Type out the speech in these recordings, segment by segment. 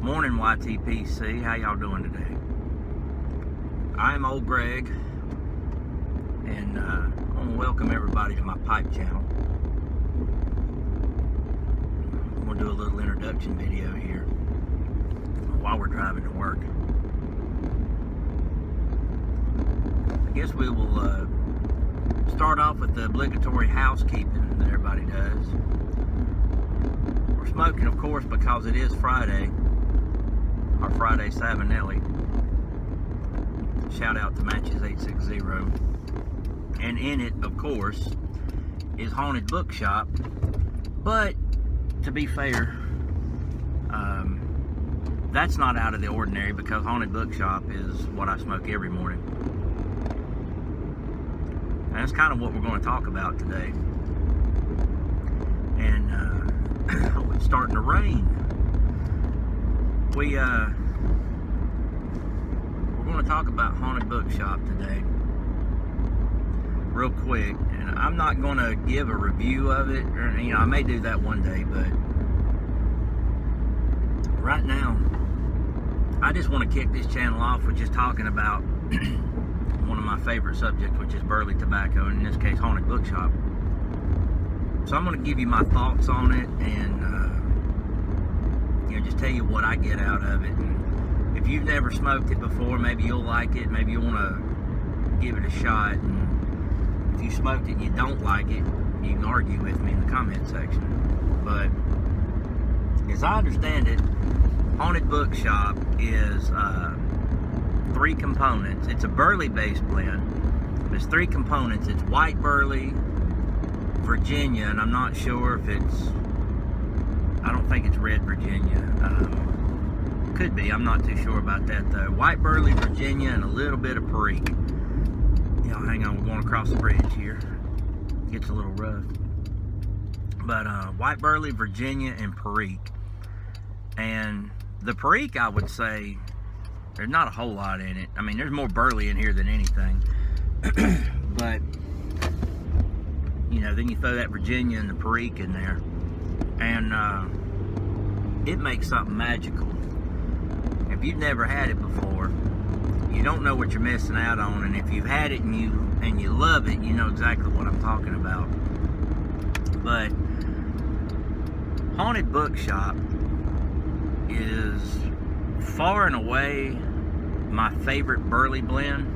Morning, YTPC. How y'all doing today? I'm Old Greg, and I want to welcome everybody to my pipe channel. I'm going to do a little introduction video here while we're driving to work. I guess we will start off with the obligatory housekeeping that everybody does. We're smoking, of course, because it is Friday, our Friday Savinelli. Shout out to Matches 860. And in it, of course, is Haunted Bookshop. But to be fair, that's not out of the ordinary, because Haunted Bookshop is what I smoke every morning. And that's kind of what we're going to talk about today. And it's starting to rain. We're going to talk about Haunted Bookshop today, real quick. And I'm not going to give a review of it, or, I may do that one day, but right now, I just want to kick this channel off with just talking about one of my favorite subjects, which is burley tobacco, and in this case, Haunted Bookshop. So I'm going to give you my thoughts on it, and just tell you what I get out of it. And if you've never smoked it before, maybe you'll like it. Maybe you want to give it a shot. And if you smoked it and you don't like it, you can argue with me in the comment section. But as I understand it, Haunted Bookshop is three components. It's a burley-based blend. There's three components. It's white burley, Virginia, and I'm not sure if I don't think it's red Virginia. Could be. I'm not too sure about that, though. White burley, Virginia, and a little bit of Perique. Hang on. We're going across the bridge here. Gets a little rough. But white burley, Virginia, and Perique. And the Perique, I would say, there's not a whole lot in it. I mean, there's more burley in here than anything. But, then you throw that Virginia and the Perique in there, and it makes something magical. If you've never had it before, you don't know what you're missing out on. And if you've had it and you love it, you know exactly what I'm talking about. But Haunted Bookshop is far and away my favorite burley blend.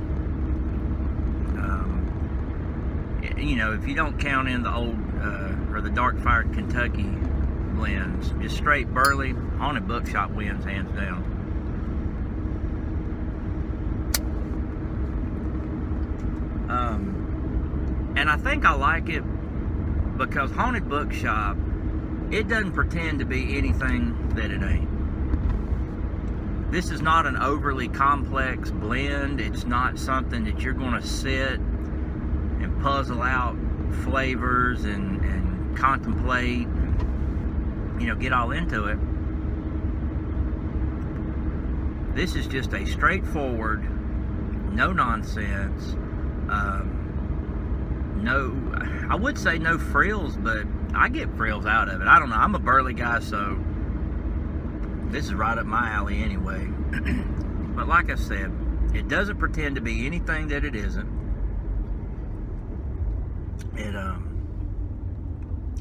If you don't count in the old or the dark fired Kentucky blends, just straight burley, Haunted Bookshop wins hands down. And I think I like it because Haunted Bookshop, it doesn't pretend to be anything that it ain't. This is not an overly complex blend. It's not something that you're going to sit and puzzle out flavors and contemplate and, get all into it. This is just a straightforward, no nonsense, I would say no frills, but I get frills out of it. I don't know. I'm a burley guy, so this is right up my alley anyway. But like I said, it doesn't pretend to be anything that it isn't.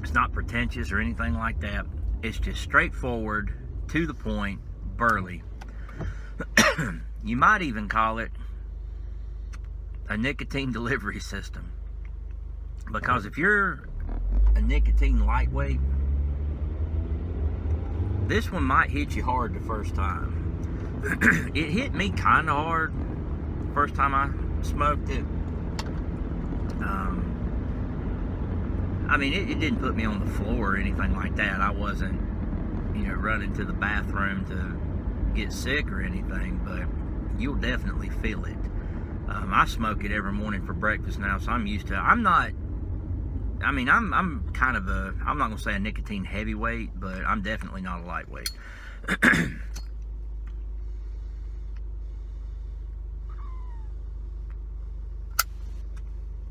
It's not pretentious or anything like that. It's just straightforward, to the point, burley. You might even call it a nicotine delivery system. Because if you're a nicotine lightweight, this one might hit you hard the first time. It hit me kind of hard first time I smoked it. It didn't put me on the floor or anything like that. I wasn't, running to the bathroom to get sick or anything, but you'll definitely feel it. I smoke it every morning for breakfast now, so I'm used to it. I'm kind of I'm not going to say a nicotine heavyweight, but I'm definitely not a lightweight.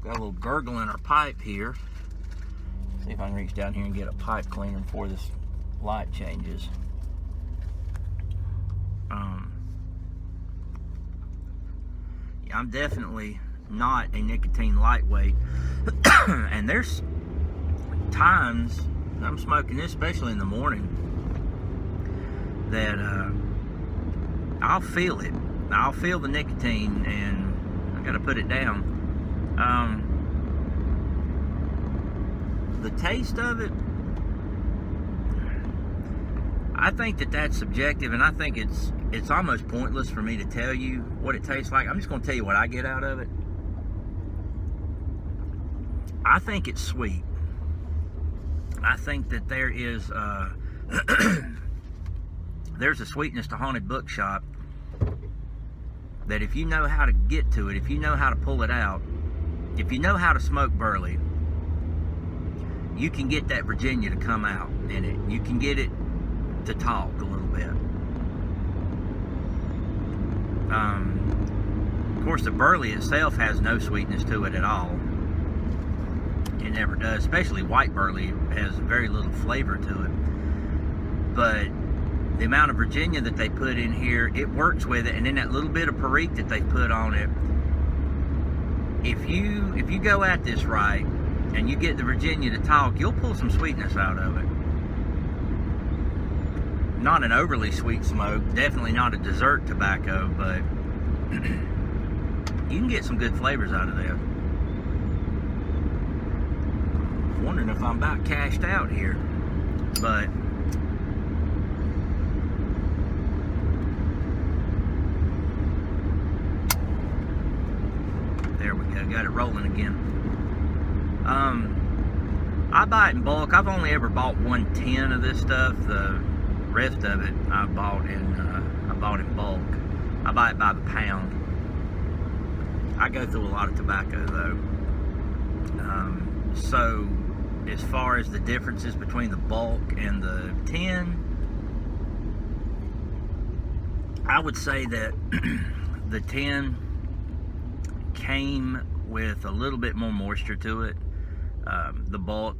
Got a little gurgle in our pipe here. See if I can reach down here and get a pipe cleaner before this light changes. I'm definitely not a nicotine lightweight. And there's times I'm smoking this, especially in the morning, that I'll feel it. I'll feel the nicotine, and I got to put it down. The taste of it, I think that that's subjective, and I think it's almost pointless for me to tell you what it tastes like. I'm just going to tell you what I get out of it. I think it's sweet. I think that there is there's a sweetness to Haunted Bookshop that if you know how to get to it, if you know how to pull it out, if you know how to smoke burley, you can get that Virginia to come out in it. You can get it to talk a little bit. Of course, the burley itself has no sweetness to it at all. It never does. Especially white burley has very little flavor to it. But the amount of Virginia that they put in here, it works with it. And then that little bit of Perique that they put on it, if you go at this right and you get the Virginia to talk, you'll pull some sweetness out of it. Not an overly sweet smoke, definitely not a dessert tobacco, but you can get some good flavors out of this. Wondering if I'm about cashed out here, but there we go, got it rolling again. I buy it in bulk. I've only ever bought 110 of this stuff. The rest of it I bought in bulk. I buy it by the pound. I go through a lot of tobacco though. So as far as the differences between the bulk and the tin, I would say that the tin came with a little bit more moisture to it. The bulk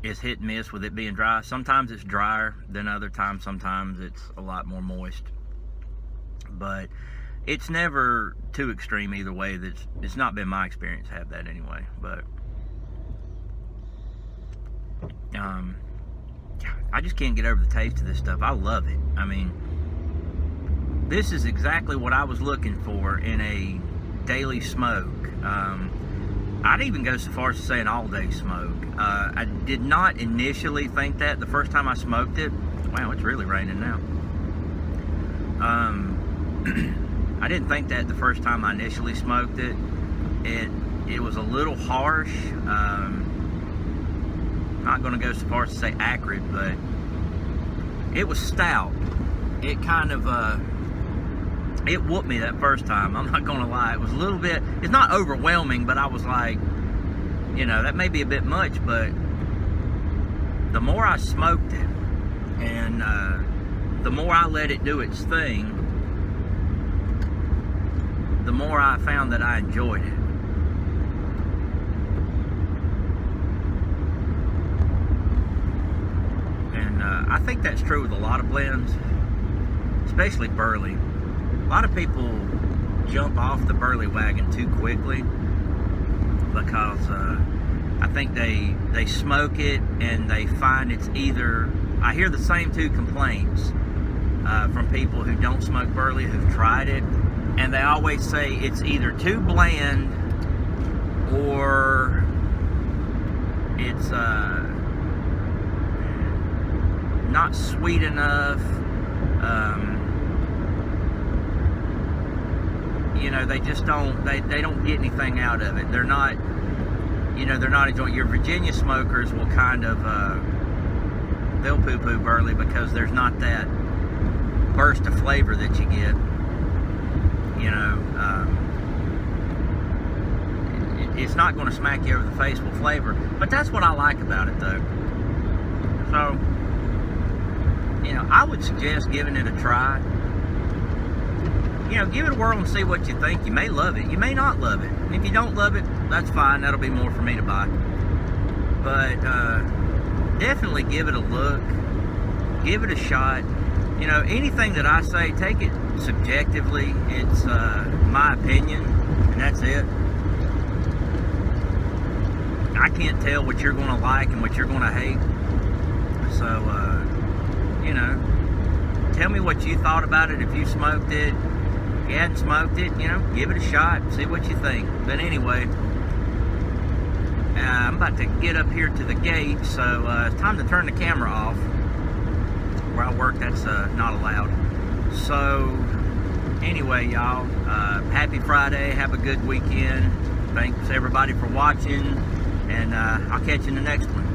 is hit and miss with it being dry. Sometimes it's drier than other times. Sometimes it's a lot more moist. But it's never too extreme either way. It's not been my experience to have that anyway. But I just can't get over the taste of this stuff. I love it. I mean, this is exactly what I was looking for in a daily smoke. I'd even go so far as to say an all-day smoke. I did not initially think that the first time I smoked it. Wow, it's really raining now. I didn't think that the first time I initially smoked it. It was a little harsh. Not going to go so far as to say acrid, but it was stout. It kind of it whooped me that first time. I'm not going to lie. It was a little bit, it's not overwhelming, but I was like, you know, that may be a bit much, but the more I smoked it and the more I let it do its thing, the more I found that I enjoyed it. And I think that's true with a lot of blends, especially burley. A lot of people jump off the burley wagon too quickly because I think they smoke it and they find it's either, I hear the same two complaints from people who don't smoke burley who've tried it, and they always say it's either too bland or it's not sweet enough. You know, they just don't, they don't get anything out of it. They're not, you know, they're not enjoying. Your Virginia smokers will kind of, they'll poo-poo burley because there's not that burst of flavor that you get. You know, it's not going to smack you over the face with flavor, but that's what I like about it though. So, you know, I would suggest giving it a try. You know, give it a whirl and see what you think. You may love it. You may not love it. And if you don't love it, that's fine. That'll be more for me to buy. But definitely give it a look. Give it a shot. you know, anything that I say, take it subjectively. It's my opinion, and that's it. I can't tell what you're going to like and what you're going to hate. So, you know, tell me what you thought about it if you smoked it. If you hadn't smoked it, you know, give it a shot, see what you think. But anyway, I'm about to get up here to the gate, so it's time to turn the camera off. Where I work, that's not allowed. So, anyway, y'all, happy Friday, have a good weekend. Thanks everybody for watching, and I'll catch you in the next one.